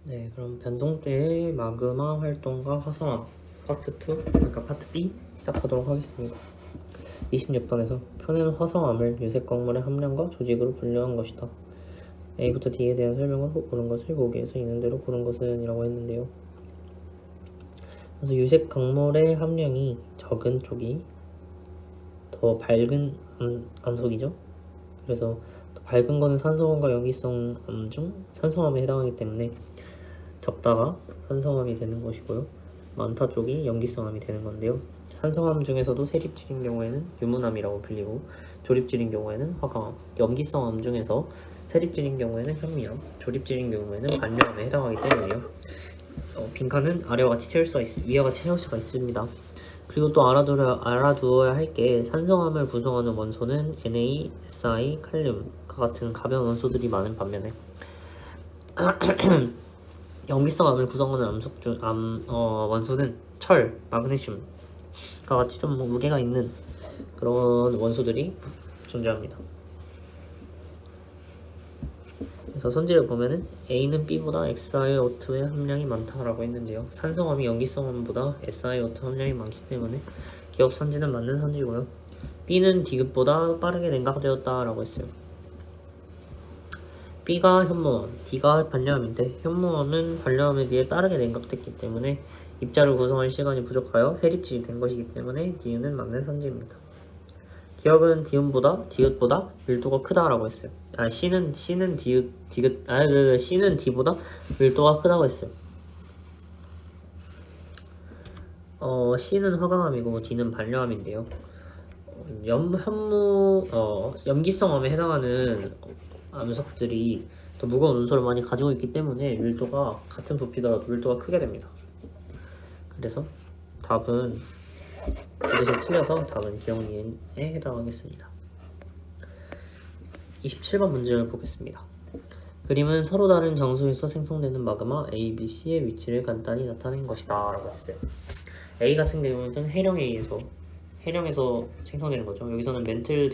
네, 그럼 변동 때의 마그마 활동과 화성암 파트 2, 그러니까 파트 B 시작하도록 하겠습니다. 26번에서 표는 화성암을 유색 광물의 함량과 조직으로 분류한 것이다. A부터 D에 대한 설명을 고른 것을 보기에서 있는 대로 고른 것은 이라고 했는데요. 그래서 유색 광물의 함량이 적은 쪽이 더 밝은 암석이죠. 그래서 더 밝은 거는 산성암과 염기성 암 중 산성암에 해당하기 때문에 적다가 산성암이 되는 것이고요. 많다 쪽이 염기성암이 되는 건데요. 산성암 중에서도 세립질인 경우에는 유문암이라고 불리고 조립질인 경우에는 화강암, 염기성암 중에서 세립질인 경우에는 현미암, 조립질인 경우에는 반려암에 해당하기 때문에요. 빈칸은 아래와 같이 위와 같이 채울 수가 있습니다. 그리고 또 알아두어야 할 게 산성암을 구성하는 원소는 Na, Si, 칼륨과 같은 가벼운 원소들이 많은 반면에 염기성암을 구성하는 원소는 철, 마그네슘과 같이 좀 무게가 있는 그런 원소들이 존재합니다. 그래서 선지를 보면은 A는 B보다 SiO2의 함량이 많다라고 했는데요. 산성암이 염기성암보다 SiO2 함량이 많기 때문에 기억 선지는 맞는 선지고요. B는 D급보다 빠르게 냉각되었다라고 했어요. B가 현무암, D가 반려암인데 현무암은 반려암에 비해 빠르게 냉각됐기 때문에 입자를 구성할 시간이 부족하여 세립질이 된 것이기 때문에 D는 맞는 선지입니다. 기억은 디귿보다 밀도가 크다라고 했어요. C는 D보다 밀도가 크다고 했어요. C는 화강암이고 D는 반려암인데요. 염기성암에 해당하는 암석들이 더 무거운 원소를 많이 가지고 있기 때문에 밀도가 같은 부피더라도 밀도가 크게 됩니다. 그래서 답은 지그시 틀려서 답은 기억니은에 해당하겠습니다. 27번 문제를 보겠습니다. 그림은 서로 다른 장소에서 생성되는 마그마 A, B, C의 위치를 간단히 나타낸 것이다 라고 했어요. A 같은 경우는 해령에서 생성되는 거죠. 여기서는 멘틀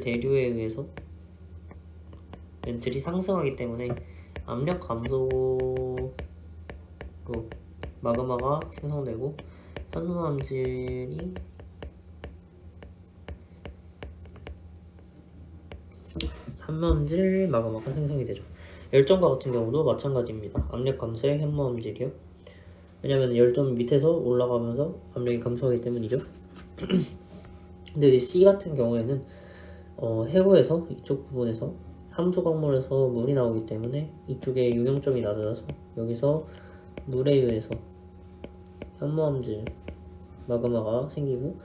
대류에 의해서 멘틀이 상승하기 때문에 압력 감소로 마그마가 생성되고 현무암질 마그마가 생성이 되죠. 열점과 같은 경우도 마찬가지입니다. 압력 감소의 현무암질이요. 왜냐면 열점 밑에서 올라가면서 압력이 감소하기 때문이죠. 근데 이제 C 같은 경우에는 해부에서 이쪽 부분에서 함수 광물에서 물이 나오기 때문에 이쪽에 유경점이 낮아서 여기서 물에 의해서 현무암질 마그마가 생기고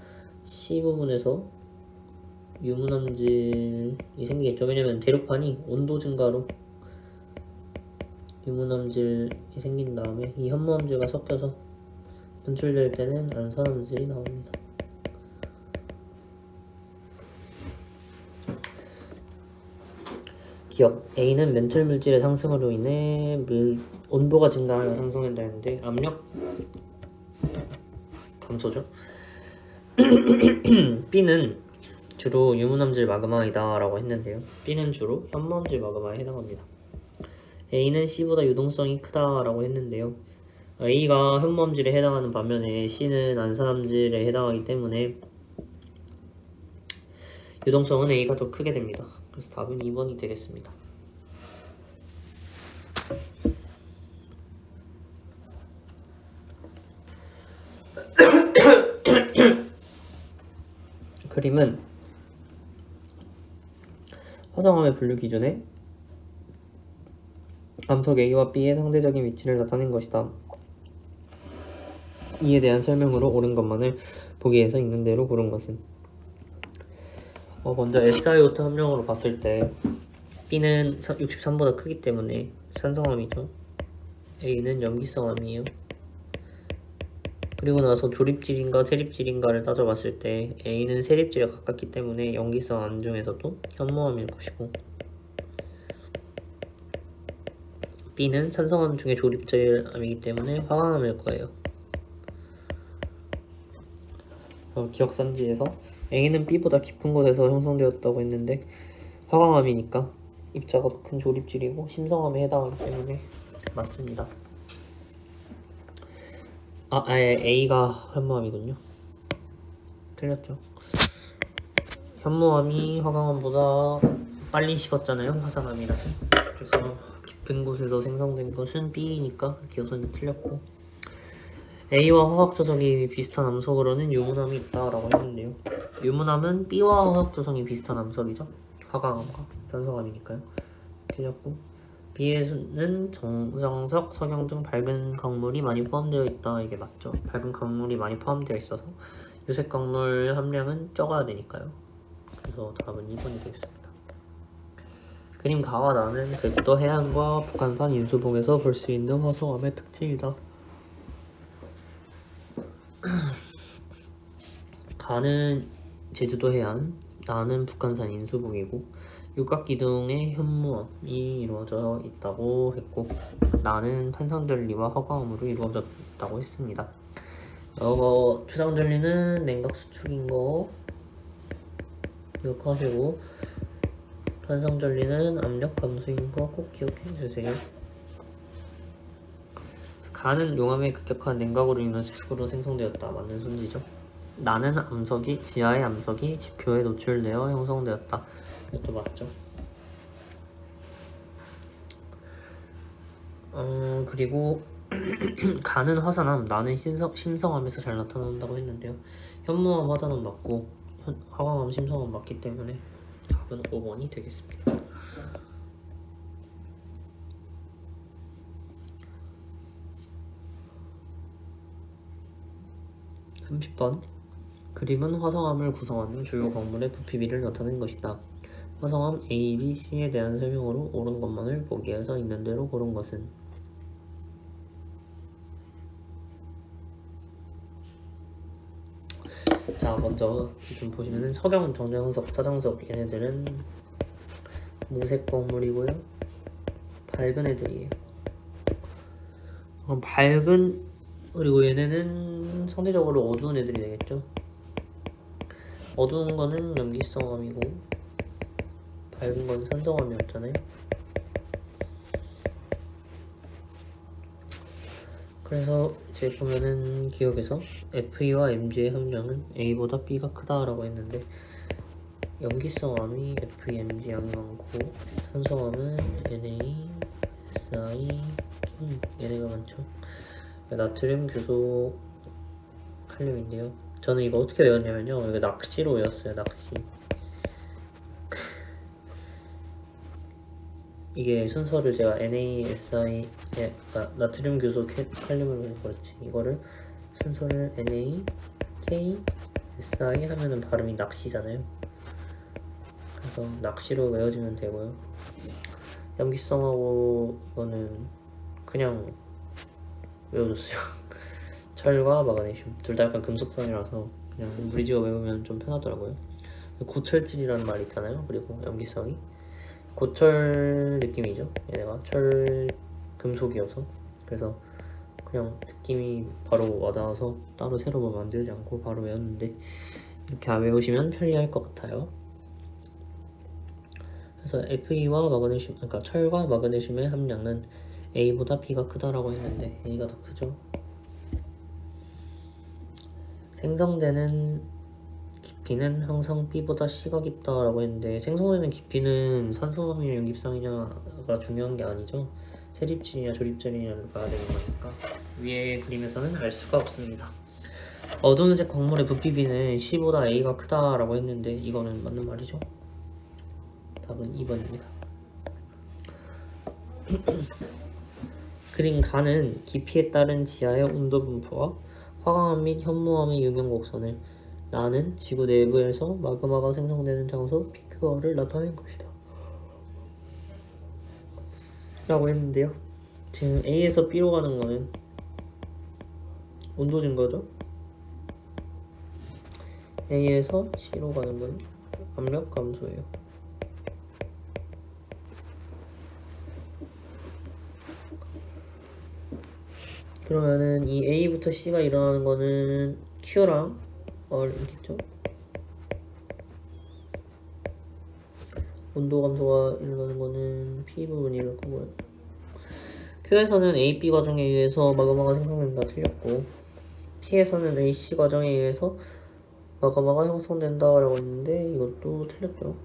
C 부분에서 유문암질이 생기겠죠. 왜냐면 대륙판이 온도 증가로 유문암질이 생긴 다음에 이 현무암질과 섞여서 분출될 때는 안산암질이 나옵니다. 기억 A는 멘틀 물질의 상승으로 인해 온도가 증가하여 상승한다는데 압력 감소죠. B는 주로 유문암질 마그마이다 라고 했는데요. B는 주로 현무암질 마그마에 해당합니다. A는 C보다 유동성이 크다 라고 했는데요. A가 현무암질에 해당하는 반면에 C는 안산암질에 해당하기 때문에 유동성은 A가 더 크게 됩니다. 그래서 답은 2번이 되겠습니다. 그림은 화성암의 분류 기준에 암석 A와 B의 상대적인 위치를 나타낸 것이다. 이에 대한 설명으로 옳은 것만을 보기에서 있는 대로 고른 것은 먼저 SiO2 함량으로 봤을 때 B는 63보다 크기 때문에 산성암이죠. A는 염기성암이에요. 그리고 나서 조립질인가 세립질인가를 따져봤을 때 A는 세립질에 가깝기 때문에 염기성암 중에서도 현무암일 것이고 B는 산성암 중에 조립질암이기 때문에 화강암일 거예요. 기억선지에서 A는 B보다 깊은 곳에서 형성되었다고 했는데 화강암이니까 입자가 더 큰 조립질이고 심성암에 해당하기 때문에 맞습니다. 아예 A가 현무암이군요. 틀렸죠. 현무암이 화강암보다 빨리 식었잖아요. 화산암이라서. 그래서 깊은 곳에서 생성된 것은 B니까 기호선이 틀렸고, A와 화학 조성이 비슷한 암석으로는 유문암이 있다라고 했는데요. 유문암은 B와 화학 조성이 비슷한 암석이죠. 화강암과 산성암이니까요. 틀렸고, B에는 정성석, 석영 등 밝은 광물이 많이 포함되어 있다. 이게 맞죠. 밝은 광물이 많이 포함되어 있어서 유색 광물 함량은 적어야 되니까요. 그래서 답은 2번이 되겠습니다. 그림 가와 나는 제주도 해안과 북한산 인수봉에서 볼 수 있는 화성암의 특징이다. 가는 제주도 해안, 나는 북한산 인수봉이고 육각기둥에 현무암이 이루어져 있다고 했고, 나는 판상절리와 화강암으로 이루어졌다고 했습니다. 추상절리는 냉각수축인 거 기억하시고, 판상절리는 압력 감소인 거 꼭 기억해 주세요. 가는 용암의 급격한 냉각으로 인한 수축으로 생성되었다. 맞는 순지죠. 나는 암석이 지하의 암석이 지표에 노출되어 형성되었다. 이것도 맞죠. 그리고 가는 화산암, 나는 심성암에서 잘 나타난다고 했는데요. 현무암, 화산암 맞고 화강암, 심성암 맞기 때문에 답은 5번이 되겠습니다. 30번 그림은 화성암을 구성하는 주요 광물의 부피비를 나타낸 것이다. 화성암 A, B, C에 대한 설명으로 옳은 것만을 보기에 서 있는 대로 고른 것은? 자, 먼저 지금 보시면은 석영, 정정석, 사정석 얘네들은 무색 광물이고요. 밝은 애들이에요. 그럼 밝은, 그리고 얘네는 상대적으로 어두운 애들이 되겠죠. 어두운 거는 염기성암이고 밝은 건 산성암이었잖아요. 그래서 이제 보면은 기억에서 Fe와 Mg의 함량은 A보다 B가 크다라고 했는데, 염기성암이 F, Mg 양이 많고 산성암은 Na, Si, K 얘네가 많죠. 나트륨, 규소, 칼륨인데요. 저는 이거 어떻게 외웠냐면요, 이거 낚시로 외웠어요. 낚시. 이게 순서를 제가 NaSI, 그러니까 나트륨, 규소, 칼륨으로 해버렸지. 이거를 순서를 Na, K, Si 하면은 발음이 낚시잖아요. 그래서 낚시로 외워지면 되고요. 염기성하고 이거는 그냥 외워줬어요. 철과 마그네슘 둘 다 약간 금속성이라서 그냥 무리지어 외우면 좀 편하더라고요. 고철질이라는 말 있잖아요. 그리고 염기성이 고철 느낌이죠. 얘네가 철 금속이어서, 그래서 그냥 느낌이 바로 와닿아서 따로 새로 뭐 만들지 않고 바로 외웠는데, 이렇게 외우시면 편리할 것 같아요. 그래서 Fe와 마그네슘, 그러니까 철과 마그네슘의 함량은 A보다 B가 크다라고 했는데 A가 더 크죠. 생성되는 깊이는 항상 B보다 C가 깊다라고 했는데, 생성되는 깊이는 산소성이냐 용깁상이냐가 중요한 게 아니죠. 세립질이냐 조립질이냐를 봐야 되는 거니까 위에 그림에서는 알 수가 없습니다. 어두운 색 광물의 부피비는 C보다 A가 크다라고 했는데 이거는 맞는 말이죠. 답은 2번입니다. 그림 가는 깊이에 따른 지하의 온도 분포와 화강암 및 현무암의 유경 곡선을 나는 지구 내부에서 마그마가 생성되는 장소 PQR을 나타낸 것이다 라고 했는데요. 지금 A에서 B로 가는 거는 온도 증가죠. A에서 C로 가는 건 압력 감소예요. 그러면은 이 A부터 C가 일어나는 거는 Q랑 R이겠죠? 온도 감소가 일어나는 거는 P 부분일 거고요. Q에서는 AP 과정에 의해서 마그마가 생성된다 틀렸고, P에서는 AC 과정에 의해서 마그마가 형성된다 라고 했는데 이것도 틀렸죠.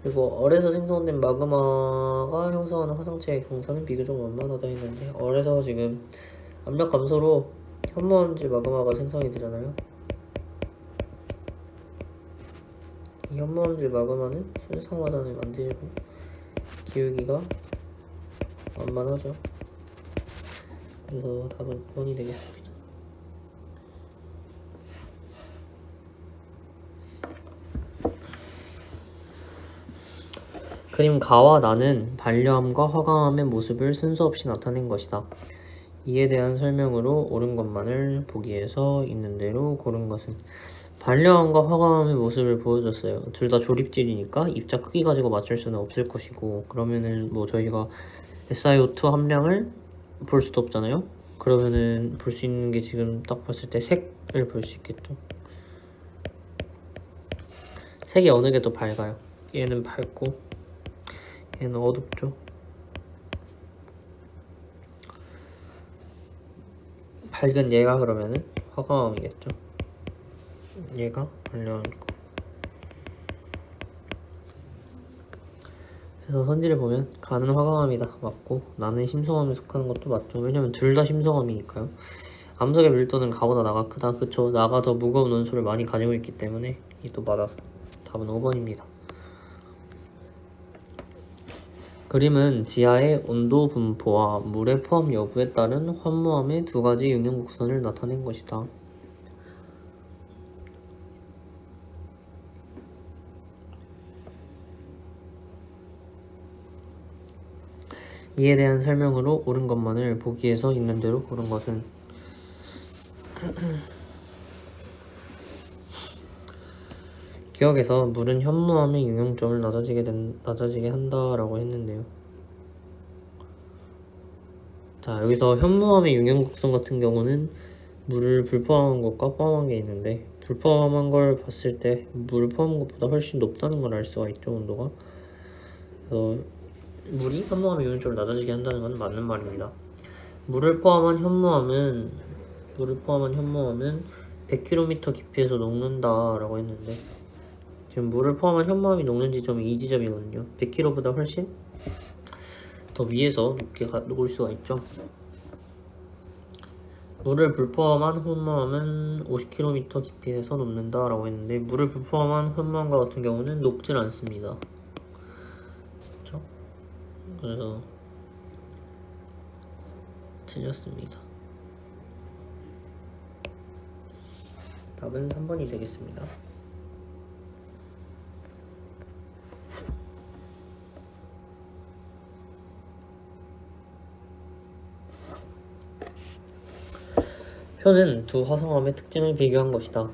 그리고 얼에서 생성된 마그마가 형성하는 화산체의 경사는 비교적 만만하다 했는데, 얼에서 지금 압력 감소로 현무암질 마그마가 생성이 되잖아요. 이 현무암질 마그마는 순상화산을 만들고 기울기가 만만하죠. 그래서 답은 2번이 되겠습니다. 그림 가와 나는 반려함과 화강암의 모습을 순서 없이 나타낸 것이다. 이에 대한 설명으로 옳은 것만을 보기에서 있는 대로 고른 것은, 반려함과 화강암의 모습을 보여줬어요. 둘 다 조립질이니까 입자 크기 가지고 맞출 수는 없을 것이고, 그러면은 뭐 저희가 SiO2 함량을 볼 수도 없잖아요. 그러면은 볼 수 있는 게 지금 딱 봤을 때 색을 볼 수 있겠죠. 색이 어느 게 더 밝아요? 얘는 밝고 얘는 어둡죠. 밝은 얘가 그러면은 화강암이겠죠. 얘가 반려암이고. 그래서 선지를 보면 가는 화강암이다 맞고, 나는 심성암에 속하는 것도 맞죠. 왜냐면 둘 다 심성암이니까요. 암석의 밀도는 가보다 나가 크다. 그쵸. 나가 더 무거운 원소를 많이 가지고 있기 때문에 이도 맞아서 답은 5번입니다. 그림은 지하의 온도 분포와 물의 포함 여부에 따른 환무암의 두 가지 영역 곡선을 나타낸 것이다. 이에 대한 설명으로 옳은 것만을 보기에서 있는 대로 고른 것은, 기억에서 물은 현무암의 유형점을 낮아지게 한다라고 했는데요. 자, 여기서 현무암의 유형곡선 같은 경우는 물을 불포함한 것과 포함한 게 있는데, 불포함한 걸 봤을 때 물을 포함한 것보다 훨씬 높다는 걸 알 수가 있죠, 온도가. 그래서 물이 현무암의 유형점을 낮아지게 한다는 건 맞는 말입니다. 물을 포함한 현무암은 100km 깊이에서 녹는다라고 했는데, 지금 물을 포함한 현무암이 녹는 지점이 이 지점이거든요. 100km보다 훨씬 더 위에서 높게 녹을 수가 있죠. 물을 불포함한 현무암은 50km 깊이에서 녹는다라고 했는데, 물을 불포함한 현무암과 같은 경우는 녹질 않습니다. 그렇죠? 그래서 틀렸습니다. 답은 3번이 되겠습니다. 표는 두 화성암의 특징을 비교한 것이다.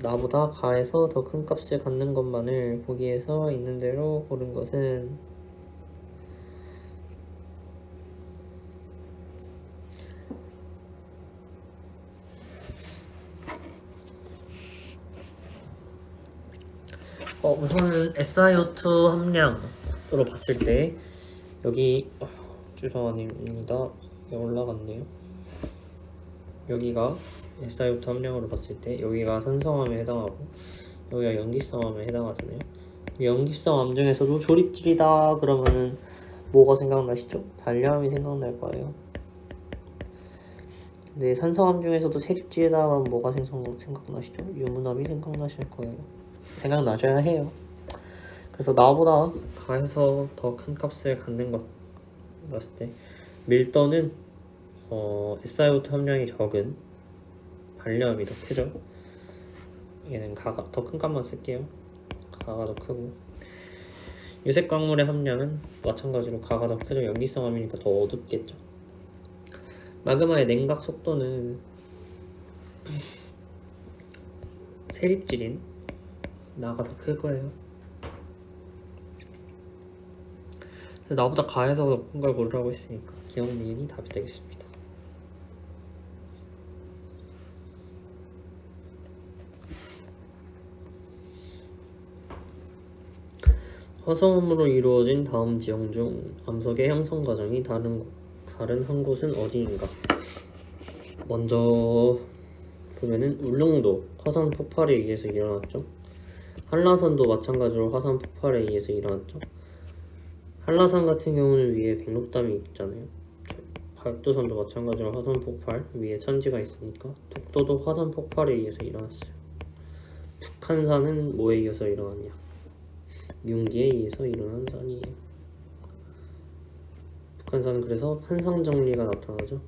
나보다 가에서 더 큰 값을 갖는 것만을 보기에서 있는 대로 고른 것은, 우선은 SiO2 함량으로 봤을 때 여기 죄송합니다. 올라갔네요. 여기가 SiO2 함량으로 봤을 때 여기가 산성암에 해당하고 여기가 염기성암에 해당하잖아요. 염기성암 중에서도 조립질이다 그러면은 뭐가 생각나시죠? 반려암이 생각날 거예요. 근데 산성암 중에서도 세립질이다 그러면 뭐가 생각나시죠? 유문암이 생각나실 거예요. 생각나셔야 해요. 그래서 나보다 가에서 더 큰 값을 갖는 것 봤을 때 밀도는 SiO2 함량이 적은 반려암이 더 크죠. 얘는 가가 더 큰 값만 쓸게요. 가가 더 크고, 유색 광물의 함량은 마찬가지로 가가 더 크죠. 염기성암이니까 더 어둡겠죠. 마그마의 냉각 속도는 세립질인 나가 더 클 거예요. 나보다 가에서 더 큰 걸 고르라고 했으니까 기억 니은이 답이 되겠습니다. 화성암으로 이루어진 다음 지형 중 암석의 형성 과정이 다른 한 곳은 어디인가? 먼저 보면은 울릉도 화산 폭발에 의해서 일어났죠. 한라산도 마찬가지로 화산 폭발에 의해서 일어났죠. 한라산 같은 경우는 위에 백록담이 있잖아요. 발도산도 마찬가지로 화산 폭발, 위에 천지가 있으니까. 독도도 화산 폭발에 의해서 일어났어요. 북한산은 뭐에 의해서 일어났냐? 융기에 의해서 일어난 산이에요. 북한산은 그래서 판상정리가 나타나죠.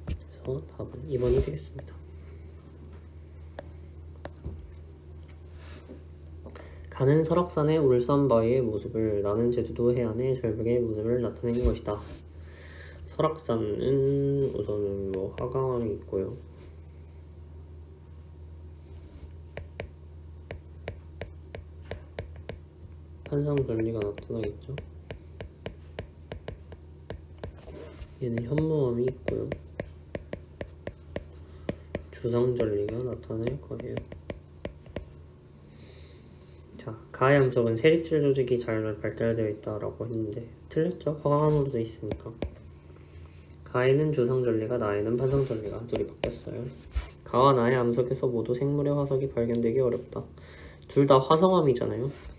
그래서 답은 2번이 되겠습니다. 가는 설악산의 울산바위의 모습을 나는 제주도 해안의 절벽의 모습을 나타낸 것이다. 설악산은 우선은 뭐 화강암이 있고요. 판상전리가 나타나겠죠. 얘는 현무암이 있고요. 주상전리가 나타날 거예요. 자, 가해 암석은 세립질 조직이 잘 발달되어 있다라고 했는데 틀렸죠? 화강암으로 되어 있으니까. 가해는 주상전리가, 나해는 판상전리가 둘이 바뀌었어요. 가와 나해 암석에서 모두 생물의 화석이 발견되기 어렵다. 둘 다 화성암이잖아요.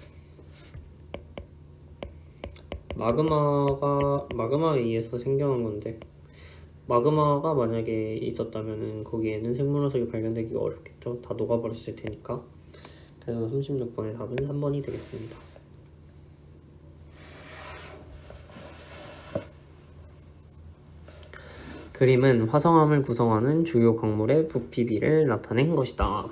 마그마에 의해서 생겨난 건데 마그마가 만약에 있었다면은 거기에는 생물 화석이 발견되기가 어렵겠죠. 다 녹아버렸을 테니까. 그래서 36번의 답은 3번이 되겠습니다. 그림은 화성암을 구성하는 주요 광물의 부피비를 나타낸 것이다.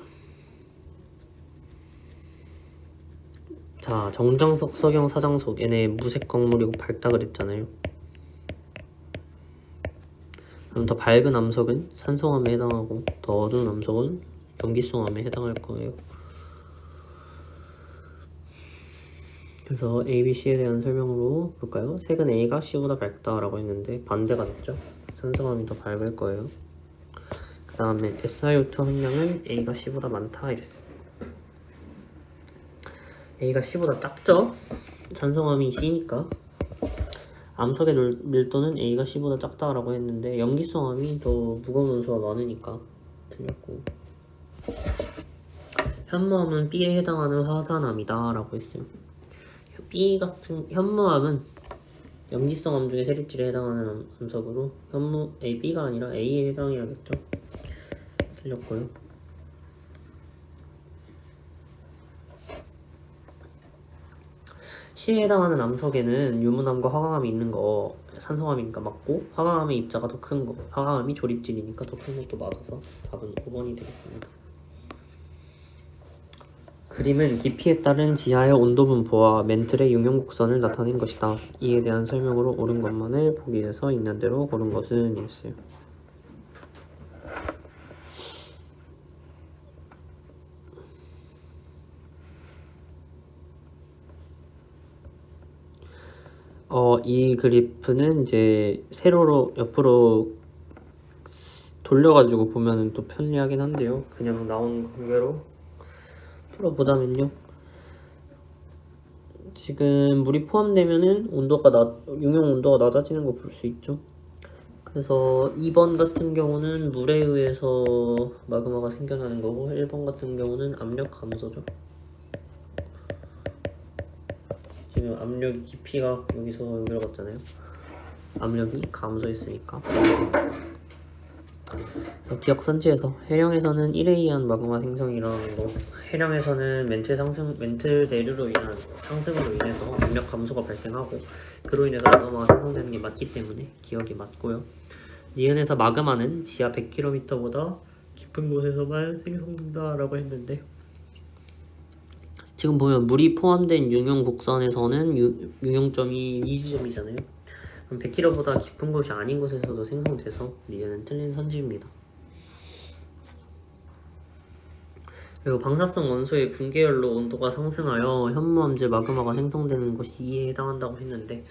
자, 정장석, 석영, 사장석 얘네 무색 광물이고 밝다 그랬잖아요. 그럼 더 밝은 암석은 산성암에 해당하고 더 어두운 암석은 염기성암에 해당할 거예요. 그래서 A, B, C에 대한 설명으로 볼까요? 색은 A가 C보다 밝다라고 했는데 반대가 됐죠. 산성암이 더 밝을 거예요. 그 다음에 SiO2 함량은 A가 C보다 많다 이랬어요. A가 C보다 작죠? 산성암이 C니까. 암석의 밀도는 A가 C보다 작다라고 했는데 염기성암이 더 무거운 원소가 많으니까 틀렸고. 현무암은 B에 해당하는 화산암이다 라고 했어요. B 같은 현무암은 염기성암 중에 세립질에 해당하는 암석으로 B가 아니라 A에 해당해야겠죠. 틀렸고요. C에 해당하는 암석에는 유문암과 화강암이 있는 거 산성암이니까 맞고, 화강암의 입자가 더 큰 거, 화강암이 조립질이니까 더 큰 것도 맞아서 답은 5번이 되겠습니다. 그림은 깊이에 따른 지하의 온도 분포와 멘틀의 융용 곡선을 나타낸 것이다. 이에 대한 설명으로 옳은 것만을 보기에서 있는 대로 고른 것은 이랬어요. 이 그래프는 이제 세로로 옆으로 돌려가지고 보면은 또 편리하긴 한데요. 그냥 나온 관계로 풀어보자면요. 지금 물이 포함되면은 융용 온도가 낮아지는 거 볼 수 있죠. 그래서 2번 같은 경우는 물에 의해서 마그마가 생겨나는 거고, 1번 같은 경우는 압력 감소죠. 지금 압력이 깊이가 여기서 여기로 갔잖아요. 압력이 감소했으니까. 그래서 기억선지에서 해령에서는 1에 의한 마그마 생성이 일어나는 거, 해령에서는 멘틀 대류로 인한 상승으로 인해서 압력 감소가 발생하고 그로 인해서 마그마가 생성되는 게 맞기 때문에 기억이 맞고요. 니은에서 마그마는 지하 100km보다 깊은 곳에서만 생성된다 라고 했는데, 지금 보면 물이 포함된 융용 곡선에서는 융용점이 이 지점이잖아요. 그럼 100km보다 깊은 곳이 아닌 곳에서도 생성돼서 니은은 틀린 선지입니다. 그리고 방사성 원소의 분계열로 온도가 상승하여 현무암제 마그마가 생성되는 것이 이에 해당한다고 했는데,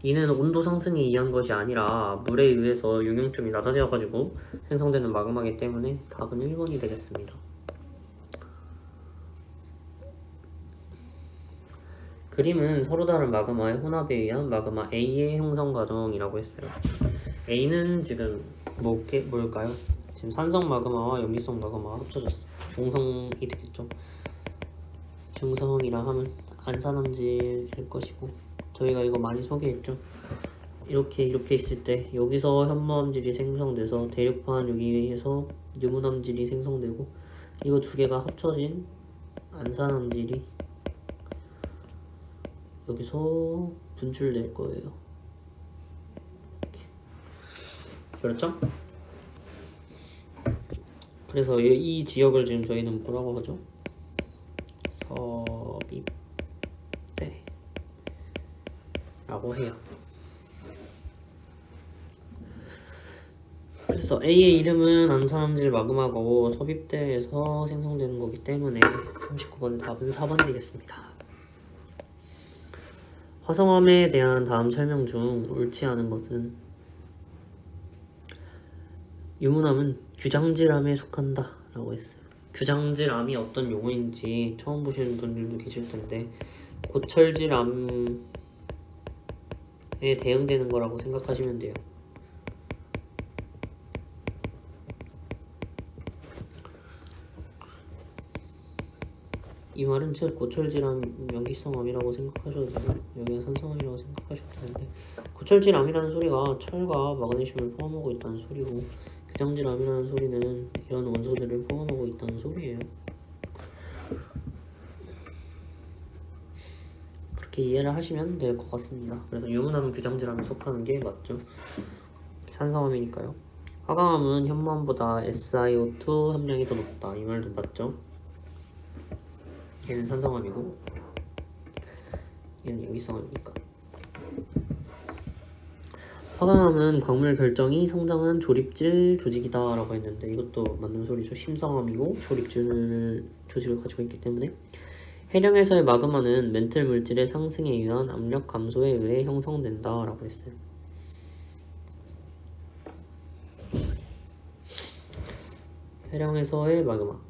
이는 온도 상승에 의한 것이 아니라 물에 의해서 융용점이 낮아져가지고 생성되는 마그마이기 때문에 답은 1번이 되겠습니다. 그림은 서로 다른 마그마의 혼합에 의한 마그마 A의 형성 과정이라고 했어요. A는 지금 뭘까요? 지금 산성 마그마와 염기성 마그마가 합쳐졌어. 중성이 되겠죠. 중성이라 하면 안산함질일 것이고, 저희가 이거 많이 소개했죠. 이렇게 있을 때 여기서 현무암질이 생성돼서 대륙판 여기에서 유문암질이 생성되고, 이거 두 개가 합쳐진 안산암질이 여기서 분출될 거예요. 그렇죠? 그래서 이 지역을 지금 저희는 뭐라고 하죠? 섭입대 라고 해요. 그래서 A의 이름은 안산암질 마그마고 섭입대에서 생성되는 거기 때문에 39번의 답은 4번 되겠습니다. 화성암에 대한 다음 설명 중 옳지 않은 것은 유문암은 규장질암에 속한다 라고 했어요. 규장질암이 어떤 용어인지 처음 보시는 분들도 계실 텐데, 고철질암에 대응되는 거라고 생각하시면 돼요. 이 말은 즉 고철질암 염기성암이라고 생각하셔도 되고, 여기가 산성암이라고 생각하셔도 되는데, 고철질암이라는 소리가 철과 마그네슘을 포함하고 있다는 소리고, 규장질암이라는 소리는 이런 원소들을 포함하고 있다는 소리예요. 그렇게 이해를 하시면 될 것 같습니다. 그래서 유문암은 규장질암에 속하는 게 맞죠. 산성암이니까요. 화강암은 현무암보다 SiO2 함량이 더 높다, 이 말도 맞죠. 얘는 산성암이고 얘는 염기성암이니까. 화강암은 광물 결정이 성장한 조립질 조직이다 라고 했는데, 이것도 맞는 소리죠. 심성암이고 조립질 조직을 가지고 있기 때문에. 해령에서의 마그마는 멘틀 물질의 상승에 의한 압력 감소에 의해 형성된다 라고 했어요. 해령에서의 마그마,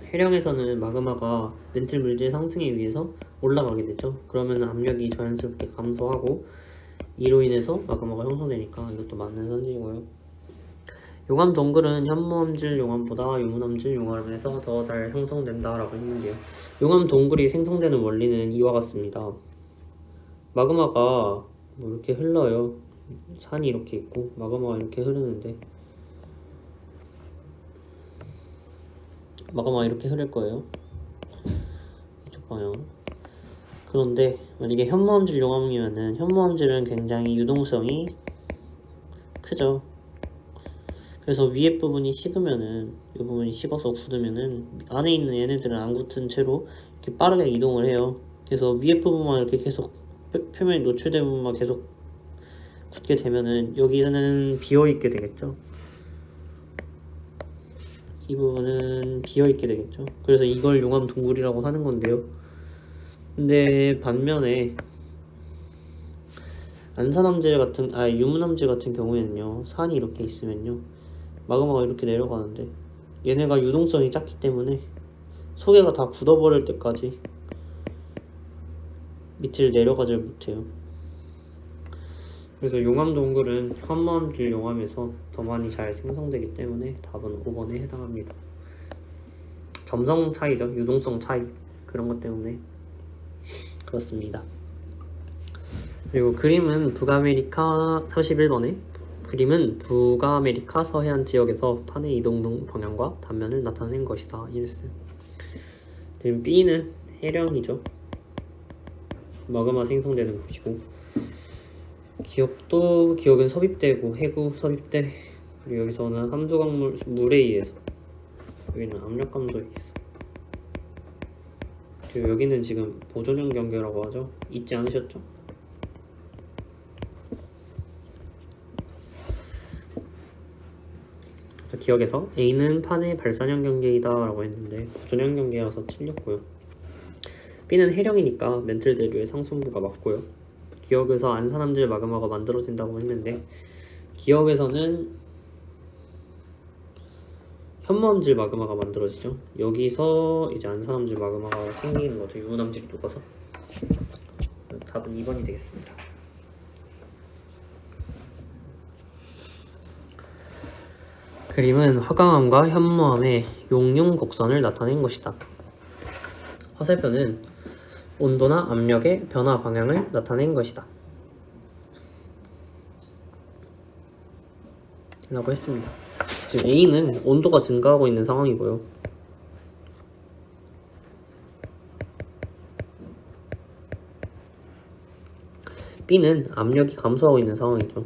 해령에서는 마그마가 멘틀 물질 상승에 의해서 올라가게 되죠. 그러면 압력이 자연스럽게 감소하고, 이로 인해서 마그마가 형성되니까 이것도 맞는 선지이고요. 용암 동굴은 현무암질 용암보다 유문암질 용암에서 더 잘 형성된다 라고 했는데요. 용암 동굴이 생성되는 원리는 이와 같습니다. 마그마가 뭐 이렇게 흘러요. 산이 이렇게 있고 마그마가 이렇게 흐르는데, 마그마가 이렇게 흐를 거예요. 이쪽 방향. 그런데 만약에 현무암질 용암이면은, 현무암질은 굉장히 유동성이 크죠. 그래서 위에 부분이 식으면은, 이 부분이 식어서 굳으면은 안에 있는 얘네들은 안 굳은 채로 이렇게 빠르게 이동을 해요. 그래서 위에 부분만 이렇게 계속 표면이 노출된 부분만 계속 굳게 되면은 여기는 비어있게 되겠죠. 이 부분은 비어있게 되겠죠. 그래서 이걸 용암 동굴이라고 하는 건데요. 근데 반면에 안산암질 같은, 유문암질 같은 경우에는요, 산이 이렇게 있으면요, 마그마가 이렇게 내려가는데, 얘네가 유동성이 작기 때문에 소개가 다 굳어버릴 때까지 밑을 내려가질 못해요. 그래서 용암 동굴은 현무암질 용암에서 더 많이 잘 생성되기 때문에 답은 5번에 해당합니다. 점성 차이죠. 유동성 차이, 그런 것 때문에 그렇습니다. 그리고 그림은 북아메리카 31번에 그림은 북아메리카 서해안 지역에서 판의 이동 방향과 단면을 나타낸 것이다, 이랬어요. 지금 B는 해령이죠. 마그마 생성되는 곳이고, 기억은 섭입대고, 해구 섭입대. 그리고 여기서는 함수광물 물에 의해서, 여기는 압력 감소에 의해서, 그리고 여기는 지금 보존형 경계라고 하죠. 잊지 않으셨죠? 그래서 기억에서 A는 판의 발산형 경계이다 라고 했는데 보존형 경계라서 틀렸고요. B는 해령이니까 멘틀 대류의 상승부가 맞고요. 기억에서 안산암질 마그마가 만들어진다고 했는데, 기억에서는 현무암질 마그마가 만들어지죠. 여기서 이제 안산암질 마그마가 생기는 거죠. 유문암질이 녹아서. 답은 2번이 되겠습니다. 그림은 화강암과 현무암의 용융 곡선을 나타낸 것이다. 화살표는 온도나 압력의 변화 방향을 나타낸 것이다. 라고 했습니다. 지금 A는 온도가 증가하고 있는 상황이고요. B는 압력이 감소하고 있는 상황이죠.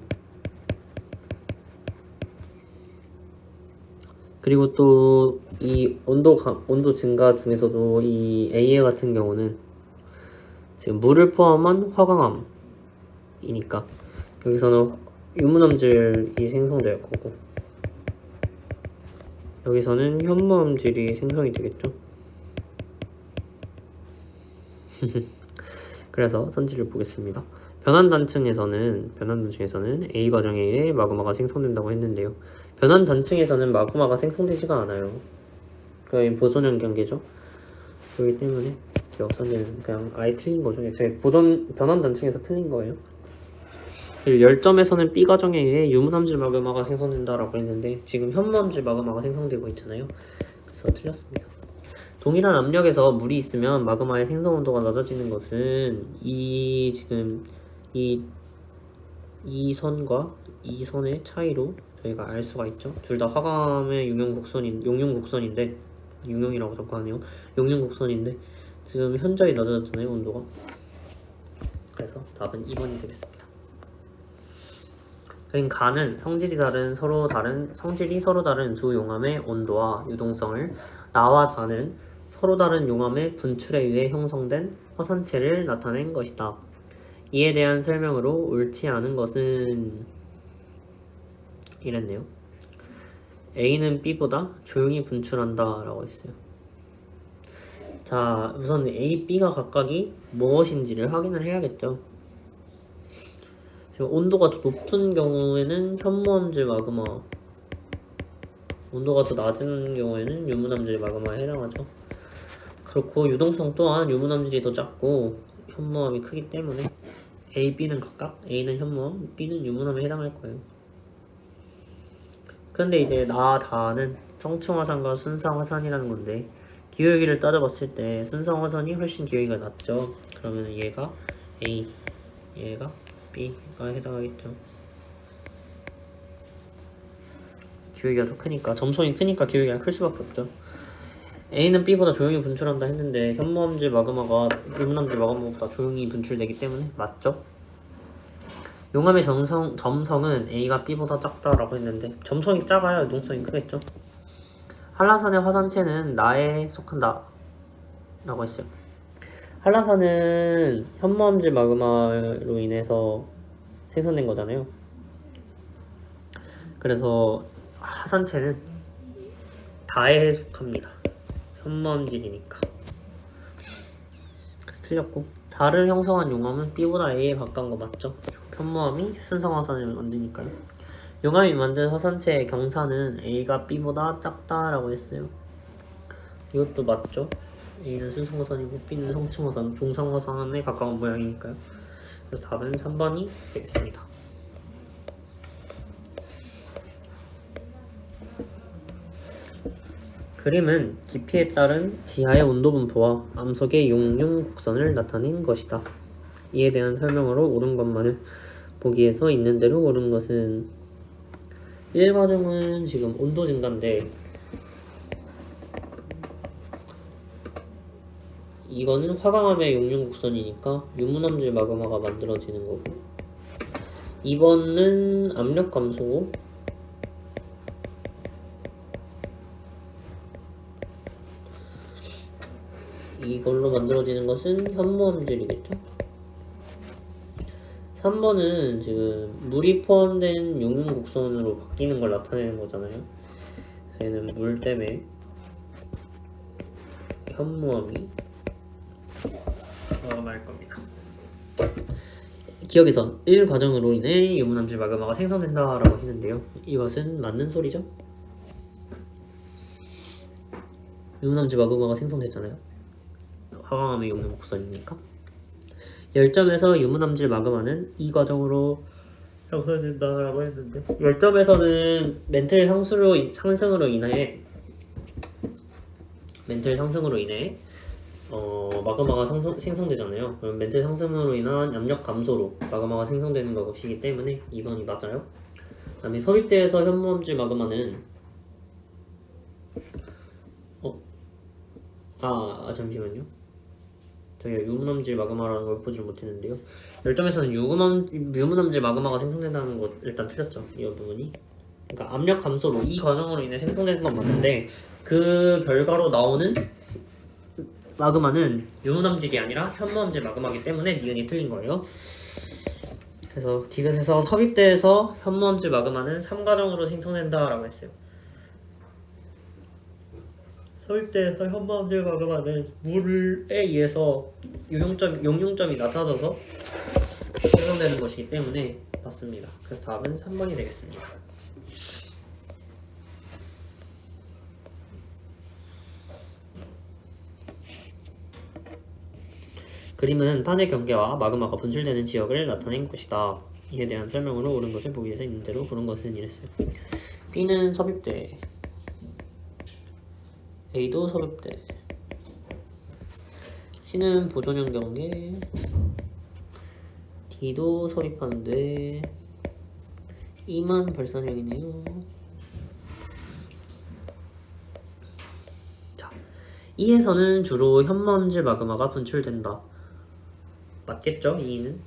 그리고 또 이 온도 증가 중에서도 이 A 같은 경우는 지금 물을 포함한 화강암이니까 여기서는 유문암질이 생성될 거고 여기서는 현무암질이 생성이 되겠죠. 그래서 선지를 보겠습니다. 변환단층에서는 A 과정에 의해 마그마가 생성된다고 했는데요. 변환단층에서는 마그마가 생성되지가 않아요. 거의 보존형 경계죠. 그렇기 때문에 기억선제는 그냥 아예 틀린 거죠. 제 변환단층에서 틀린 거예요. 열점에서는 B 과정에 의해 유문암질 마그마가 생성된다라고 했는데 지금 현무암질 마그마가 생성되고 있잖아요. 그래서 틀렸습니다. 동일한 압력에서 물이 있으면 마그마의 생성 온도가 낮아지는 것은 이 선과 이 선의 차이로 저희가 알 수가 있죠. 둘 다 화감의 용융곡선인데 용융이라고 자꾸 하네요. 용융곡선인데 지금 현저히 낮아졌잖아요, 온도가. 그래서 답은 2번이 되겠습니다. 저희는 가는 성질이 서로 다른 두 용암의 온도와 유동성을 나와 다는 서로 다른 용암의 분출에 의해 형성된 화산체를 나타낸 것이다. 이에 대한 설명으로 옳지 않은 것은 이랬네요. A는 B보다 조용히 분출한다 라고 했어요. 자, 우선 A, B가 각각이 무엇인지를 확인을 해야겠죠. 지금 온도가 더 높은 경우에는 현무암질 마그마, 온도가 더 낮은 경우에는 유문암질 마그마에 해당하죠. 그렇고 유동성 또한 유문암질이 더 작고 현무암이 크기 때문에 A, B는 각각 A는 현무암, B는 유문암에 해당할 거예요. 그런데 이제 다는 성층화산과 순상화산이라는 건데 기울기를 따져봤을 때 순상화산이 훨씬 기울기가 낮죠. 그러면 얘가 A, 얘가 B가 해당하겠죠. 기울기가 더 크니까, 점성이 크니까 기울기가 클 수밖에 없죠. A는 B보다 조용히 분출한다 했는데 현무암질 마그마가 유문암질 마그마보다 조용히 분출되기 때문에 맞죠? 용암의 점성은 A가 B보다 작다라고 했는데 점성이 작아야 유동성이 크겠죠? 한라산의 화산체는 나에 속한다 라고 했어요. 한라산은 현무암질 마그마로 인해서 생성된 거잖아요. 그래서 화산체는 다에 속합니다. 현무암질이니까. 그래서 틀렸고, 달을 형성한 용암은 B보다 A에 가까운 거 맞죠? 현무암이 순상화산을 만드니까요. 용암이 만든 화산체의 경사는 A가 B보다 작다라고 했어요. 이것도 맞죠? A는 순상화산이고 B는 성층화산, 종상화산에 가까운 모양이니까요. 그래서 답은 3번이 되겠습니다. 그림은 깊이에 따른 지하의 온도 분포와 암석의 용융 곡선을 나타낸 것이다. 이에 대한 설명으로 옳은 것만을 보기에서 있는 대로 옳은 것은 1과정은 지금 온도 증가인데 이거는 화강암의 용융 곡선이니까 유문암질 마그마가 만들어지는 거고 2번은 압력 감소고 이걸로 만들어지는 것은 현무암질이겠죠? 3번은 지금 물이 포함된 용융 곡선으로 바뀌는 걸 나타내는 거잖아요. 그래서 얘는 물 때문에 현무암이 말 겁니다. 기억에서 1과정으로 인해 유문암질 마그마가 생성된다라고 했는데요. 이것은 맞는 소리죠? 유문함지 마그마가 생성됐잖아요. 화강암의 용융 곡선이니까. 열점에서 유문함질 마그마는 이 과정으로 형성된다라고 했는데, 열점에서는 멘틀 상승으로 인해 마그마가 생성되잖아요. 그럼 멘틀 상승으로 인한 압력 감소로 마그마가 생성되는 것이기 때문에 2번이 맞아요. 그 다음에 서립대에서 현무암질 마그마는 잠시만요. 저희가 유문함질 마그마라는 걸 보지 못했는데요. 열점에서는 유문함질 마그마가 생성된다는 거 일단 틀렸죠. 이 부분이. 그러니까 압력 감소로 이 과정으로 인해 생성되는 건 맞는데 그 결과로 나오는 마그마는 유문함질이 아니라 현무함질 마그마이기 때문에 니은이 틀린 거예요. 그래서 디귿에서 섭입대에서 현무함질 마그마는 3과정으로 생성된다라고 했어요. 섭입대에서 현무함질 마그마는 물에 의해서 용융점이 낮아져서 생성되는 것이기 때문에 맞습니다. 그래서 답은 3번이 되겠습니다. 그림은 판의 경계와 마그마가 분출되는 지역을 나타낸 것이다. 이에 대한 설명으로 옳은 것을 보기에서 있는 대로 고른 것은 이랬어요. B는 섭입대, A도 섭입대, C는 보존형 경계, D도 섭입하는데 E만 발산형이네요. 자, E에서는 주로 현무암질 마그마가 분출된다. 맞겠죠? E는?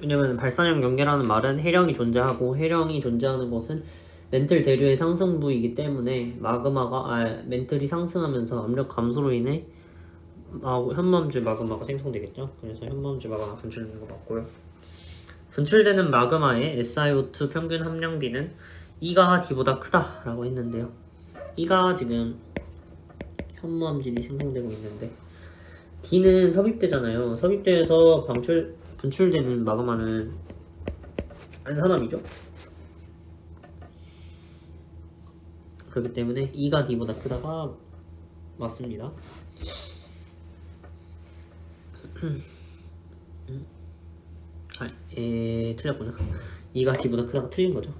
왜냐면 발산형 경계라는 말은 해령이 존재하고 해령이 존재하는 것은 멘틀 대류의 상승부이기 때문에 멘틀이 상승하면서 압력 감소로 인해 현무암질 마그마가 생성되겠죠. 그래서 현무암질 마그마 분출되는 거 맞고요. 분출되는 마그마의 SiO2 평균 함량비는 E가 D보다 크다 라고 했는데요. E가 지금 현무암질이 생성되고 있는데 D는 섭입대잖아요. 섭입대에서 분출되는 마그마는 안산암이죠. 그렇기 때문에 E가 D보다 크다가 맞습니다. 틀렸구나. E가 D보다 크다가 틀린 거죠.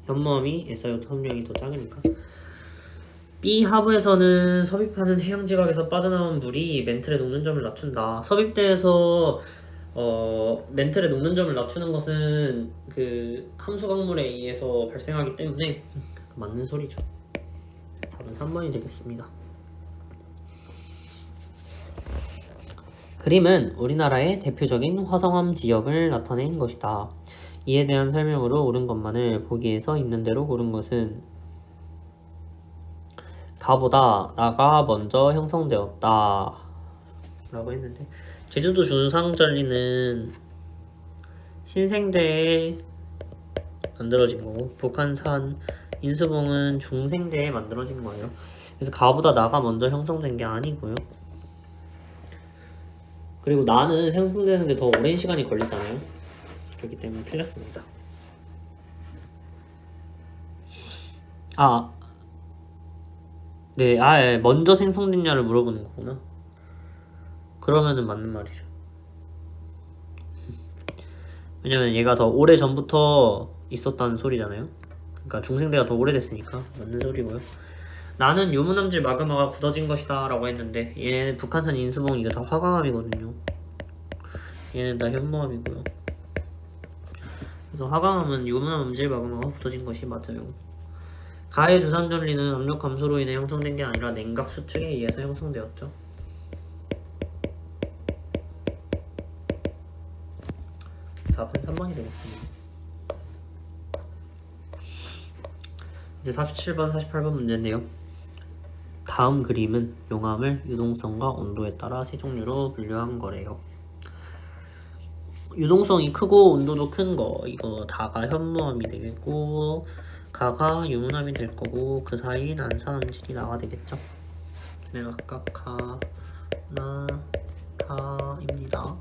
현무암이 SiO2 함량이 더 작으니까. B 하부에서는 섭입하는 해양 지각에서 빠져나온 물이 멘틀의 녹는 점을 낮춘다. 섭입대에서 멘틀의 녹는 점을 낮추는 것은 그 함수 강물에 의해서 발생하기 때문에 맞는 소리죠. 답은 3번이 되겠습니다. 그림은 우리나라의 대표적인 화성암 지역을 나타낸 것이다. 이에 대한 설명으로 옳은 것만을 보기에서 있는 대로 고른 것은 가보다 나가 먼저 형성되었다 라고 했는데, 제주도 중상절리는 신생대에 만들어진 거고 북한산 인수봉은 중생대에 만들어진 거예요. 그래서 가보다 나가 먼저 형성된 게 아니고요. 그리고 나는 생성되는데 더 오랜 시간이 걸리잖아요. 그렇기 때문에 틀렸습니다. 네, 먼저 생성됐냐를 물어보는 거구나. 그러면은 맞는 말이죠. 왜냐면 얘가 더 오래 전부터 있었다는 소리잖아요. 그러니까 중생대가 더 오래됐으니까 맞는 소리고요. 나는 유문함질 마그마가 굳어진 것이다 라고 했는데 얘는 북한산 인수봉 이거 다 화강암이거든요. 얘는 다 현무암이고요. 그래서 화강암은 유문함질 마그마가 굳어진 것이 맞아요. 가해 주산전리는 압력 감소로 인해 형성된 게 아니라 냉각 수축에 의해서 형성되었죠. 답은 3번이 되겠습니다. 이제 47번, 48번 문제인데요. 다음 그림은 용암을 유동성과 온도에 따라 세 종류로 분류한 거래요. 유동성이 크고 온도도 큰 거, 이거 다가 현무암이 되겠고 가가 유문암이 될 거고 그 사이인 안산암질이 나가 되겠죠. 내가 각각 가, 나가입니다.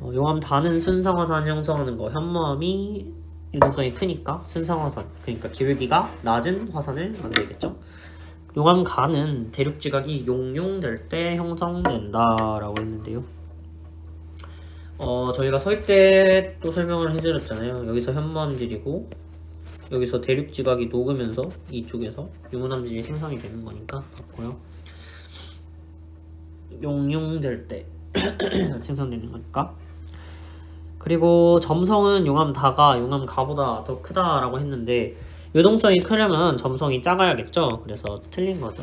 용암 다는 순상화산 형성하는 거. 현무암이 유동성이 크니까 순상화산, 그러니까 기울기가 낮은 화산을 만들겠죠. 용암 가는 대륙지각이 용융될 때 형성된다라고 했는데요. 저희가 서입대 또 설명을 해드렸잖아요. 여기서 현무암질이고 여기서 대륙지각이 녹으면서 이쪽에서 유문암질이 생성이 되는 거니까 맞고요. 용융될 때 생성되는 거니까. 그리고 점성은 용암다가 용암가보다 더 크다라고 했는데 유동성이 크려면 점성이 작아야겠죠. 그래서 틀린 거죠.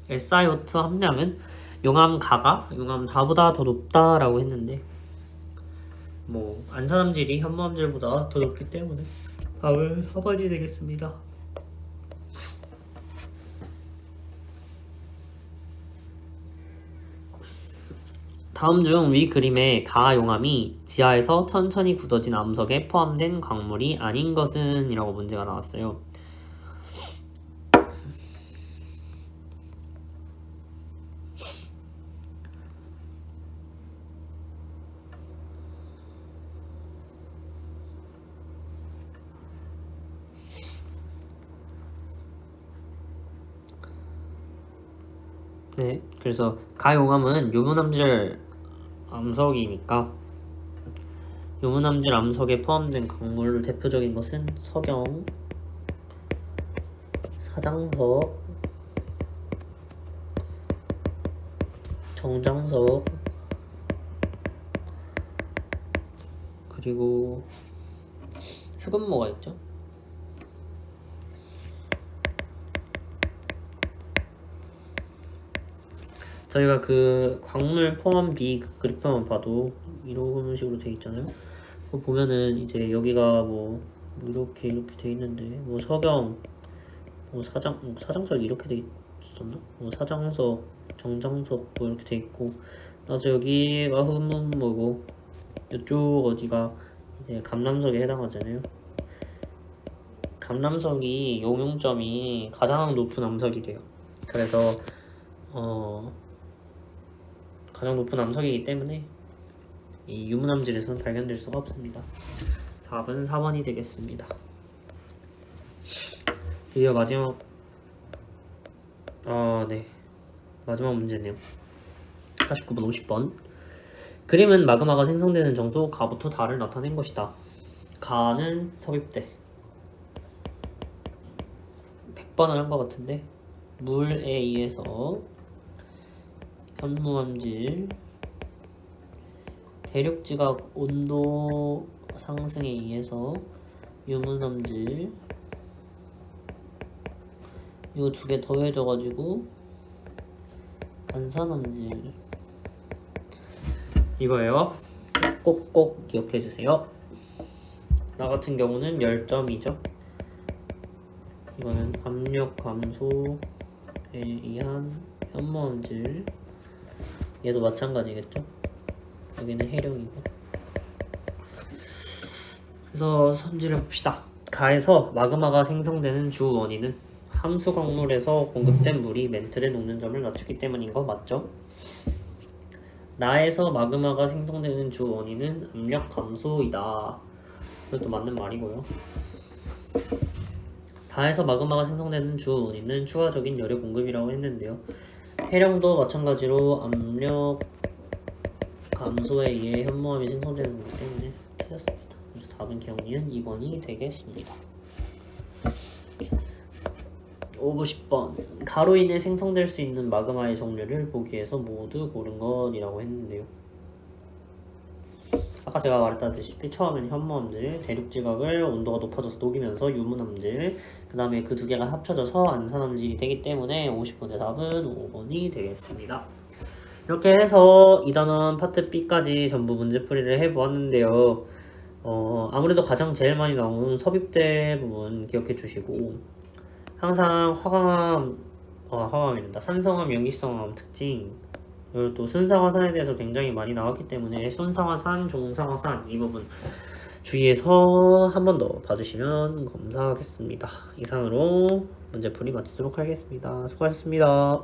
SiO2 함량은 용암가가 용암다보다 더 높다라고 했는데 뭐 안산암질이 현무암질보다 더 높기 때문에 답은 4번이 되겠습니다. 다음 중 위 그림의 가용암이 지하에서 천천히 굳어진 암석에 포함된 광물이 아닌 것은? 이라고 문제가 나왔어요. 네, 그래서 가용암은 유문암질 암석이니까 유문암질 암석에 포함된 광물로 대표적인 것은 석영, 사장석, 정장석, 그리고 흑은모가 있죠. 저희가 그 광물 포함 비 그래프만 봐도 이런 식으로 돼 있잖아요. 그거 보면은 이제 여기가 뭐 이렇게 돼 있는데 뭐 석영, 뭐 사장석 이렇게 돼 있었나? 뭐 사장석, 정장석 뭐 이렇게 돼 있고, 나서 여기가 흑문모고 이쪽 어디가 이제 감람석에 해당하잖아요. 감람석이 용융점이 가장 높은 암석이 돼요. 그래서 가장 높은 암석이기 때문에 이 유문암질에서는 발견될 수가 없습니다. 답은 4번이 되겠습니다. 드디어 마지막 마지막 문제네요. 49번 50번 그림은 마그마가 생성되는 정도 가부터 달을 나타낸 것이다. 가는 섭입대 100번을 한 것 같은데 물에 의해서 현무암질 대륙지각 온도 상승에 의해서 유문암질 이거 두 개 더해져가지고 안산암질 이거예요. 꼭꼭 기억해주세요. 나 같은 경우는 10점이죠. 이거는 압력 감소에 의한 현무암질 얘도 마찬가지겠죠. 여기는 해령이고. 그래서 선지를 봅시다. 가에서 마그마가 생성되는 주 원인은 함수 광물에서 공급된 물이 멘틀에 녹는 점을 낮추기 때문인 거 맞죠? 나에서 마그마가 생성되는 주 원인은 압력 감소이다. 이것도 맞는 말이고요. 다에서 마그마가 생성되는 주 원인은 추가적인 열의 공급이라고 했는데요. 해령도 마찬가지로 압력 감소에 의해 현무암이 생성되는 거기 때문에 틀렸습니다. 그래서 답은 기억니은 2번이 되겠습니다. 50번 가로 인해 생성될 수 있는 마그마의 종류를 보기 위해서 모두 고른 것이라고 했는데요. 아까 제가 말했다시피 처음에는 현무암질, 대륙지각을 온도가 높아져서 녹이면서 유문암질, 그 다음에 그 두 개가 합쳐져서 안산암질이 되기 때문에 50번의 답은 5번이 되겠습니다. 이렇게 해서 2단원 파트 B까지 전부 문제풀이를 해보았는데요. 아무래도 가장 제일 많이 나온 섭입대 부분 기억해 주시고 항상 화강암이란다. 산성암, 염기성암 특징 그리고 또 순상화산에 대해서 굉장히 많이 나왔기 때문에 순상화산, 종상화산 이 부분 주의해서 한 번 더 봐주시면 감사하겠습니다. 이상으로 문제풀이 마치도록 하겠습니다. 수고하셨습니다.